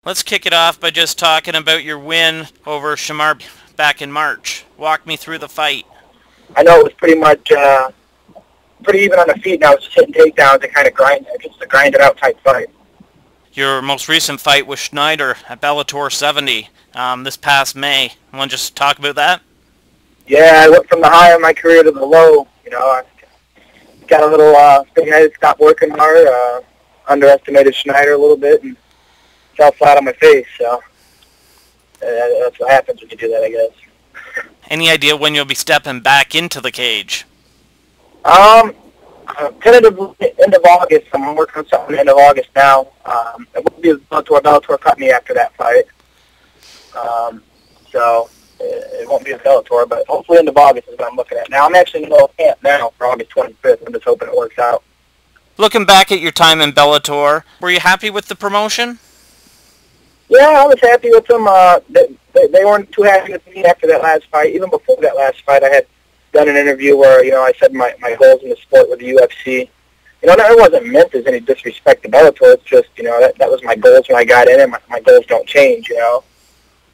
Let's kick it off by just talking about your win over Shamar back in March. Walk me through the fight. I know it was pretty much pretty even on the feet. Now it's just hitting takedowns and kind of just a grinded out type fight. Your most recent fight was Schneider at Bellator 70 this past May. Want to just talk about that? Yeah, I went from the high of my career to the low. You know, I got a little big-headed, stopped working hard, underestimated Schneider a little bit, and fell flat on my face. So that's what happens when you do that, I guess. Any idea when you'll be stepping back into the cage? Tentatively end of August. I'm working on something end of August now. It won't be a Bellator. Bellator cut me after that fight. So it won't be a Bellator, but hopefully end of August is what I'm looking at. Now I'm actually in the camp now for August 25th. I'm just hoping it works out. Looking back at your time in Bellator, were you happy with the promotion? Yeah, I was happy with them. They weren't too happy with me after that last fight. Even before that last fight, I had done an interview where, you know, I said my goals in the sport with the UFC. You know, that wasn't meant as any disrespect to Bellator. It's just, you know, that was my goals when I got in, and my goals don't change, you know.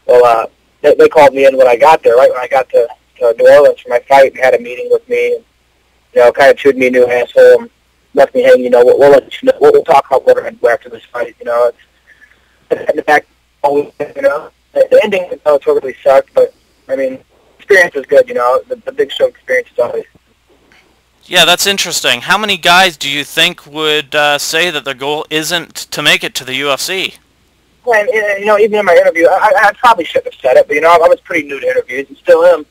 Well, they called me in when I got there, right when I got to New Orleans for my fight, and had a meeting with me, and, you know, kind of chewed me a new asshole and left me hanging. You know, we'll let you know, we'll talk about what we're going to do after this fight. You know, it's in fact, always, you know, the ending of Bellator really sucked, but I mean, experience was good. You know, the big show experience is always. Yeah, that's interesting. How many guys do you think would say that their goal isn't to make it to the UFC? Well, and, you know, even in my interview, I probably shouldn't have said it, but, you know, I was pretty new to interviews and still am.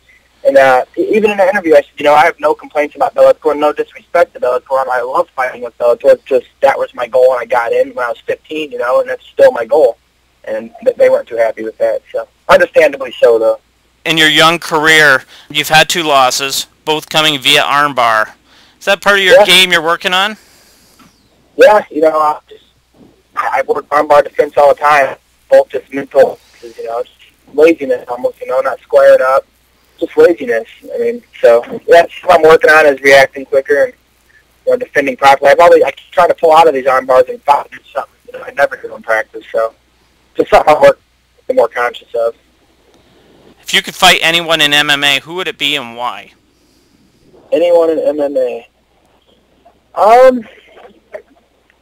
And even in the interview, I said, you know, I have no complaints about Bellator, no disrespect to Bellator. I love fighting with Bellator. It's just that was my goal when I got in when I was 15, you know, and that's still my goal. And they weren't too happy with that, so understandably so, though. In your young career, you've had 2 losses, both coming via armbar. Is that part of your game you're working on? Yeah, you know, I work armbar defense all the time, both just mental, you know, just laziness almost, you know, not squaring up, just laziness. I mean, so that's what I'm working on is reacting quicker and, you know, defending properly. I keep trying to pull out of these armbars and find something, you know, I never do in practice, so just something I'm working more conscious of. If you could fight anyone in MMA, who would it be and why? Anyone in MMA?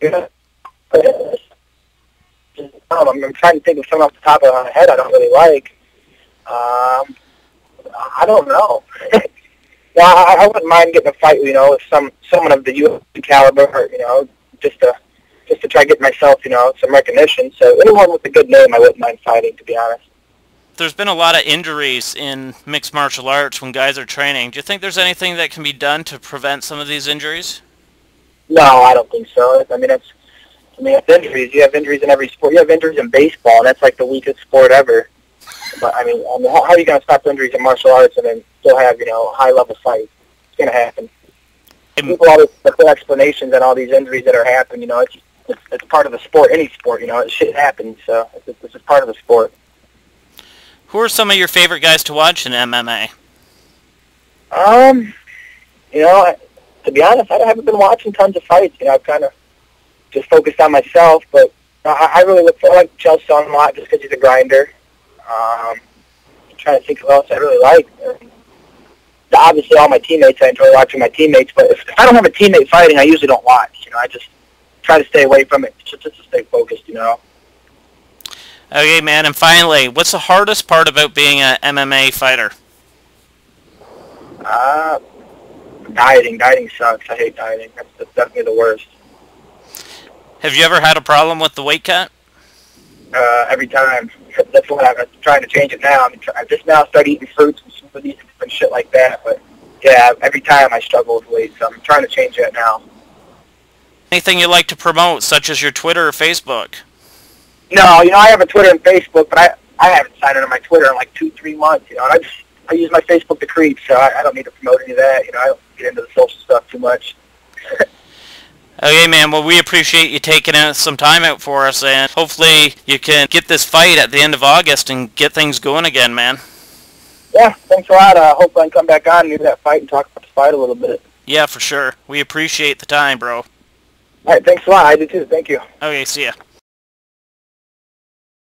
Yeah. I'm trying to think of someone off the top of my head I don't really like. I don't know. Yeah, I wouldn't mind getting a fight, you know, with someone of the UFC caliber, you know, just to try to get myself, you know, some recognition. So anyone with a good name, I wouldn't mind fighting, to be honest. There's been a lot of injuries in mixed martial arts when guys are training. Do you think there's anything that can be done to prevent some of these injuries? No, I don't think so. I mean, it's injuries. You have injuries in every sport. You have injuries in baseball, and that's like the weakest sport ever. But I mean how are you going to stop injuries in martial arts and then still have, you know, high-level fights? It's going to happen. People always put explanations on all these injuries that are happening. You know, it's part of the sport. Any sport, you know, it shit happens. So this is part of the sport. Who are some of your favorite guys to watch in MMA? You know, to be honest, I haven't been watching tons of fights. You know, I've kind of just focused on myself. But I really I like Chael Sonnen a lot just because he's a grinder. I'm trying to think of who else I really like. Obviously, all my teammates, I enjoy watching my teammates. But if I don't have a teammate fighting, I usually don't watch. You know, I just try to stay away from it just to stay focused, you know. Okay, man, and finally, what's the hardest part about being an MMA fighter? Dieting. Dieting sucks. I hate dieting. That's definitely the worst. Have you ever had a problem with the weight cut? Every time. That's what I'm trying to change it now. I just now start eating fruits and smoothies and shit like that. But, yeah, every time I struggle with weight, so I'm trying to change that now. Anything you like to promote, such as your Twitter or Facebook? No, you know, I have a Twitter and Facebook, but I haven't signed into my Twitter in like 2-3 months, you know, and I use my Facebook to creep, so I don't need to promote any of that, you know, I don't get into the social stuff too much. Okay, man, well, we appreciate you taking some time out for us, and hopefully you can get this fight at the end of August and get things going again, man. Yeah, thanks a lot. Hopefully I can come back on and do that fight and talk about the fight a little bit. Yeah, for sure. We appreciate the time, bro. All right, thanks a lot. I do too. Thank you. Okay, see ya.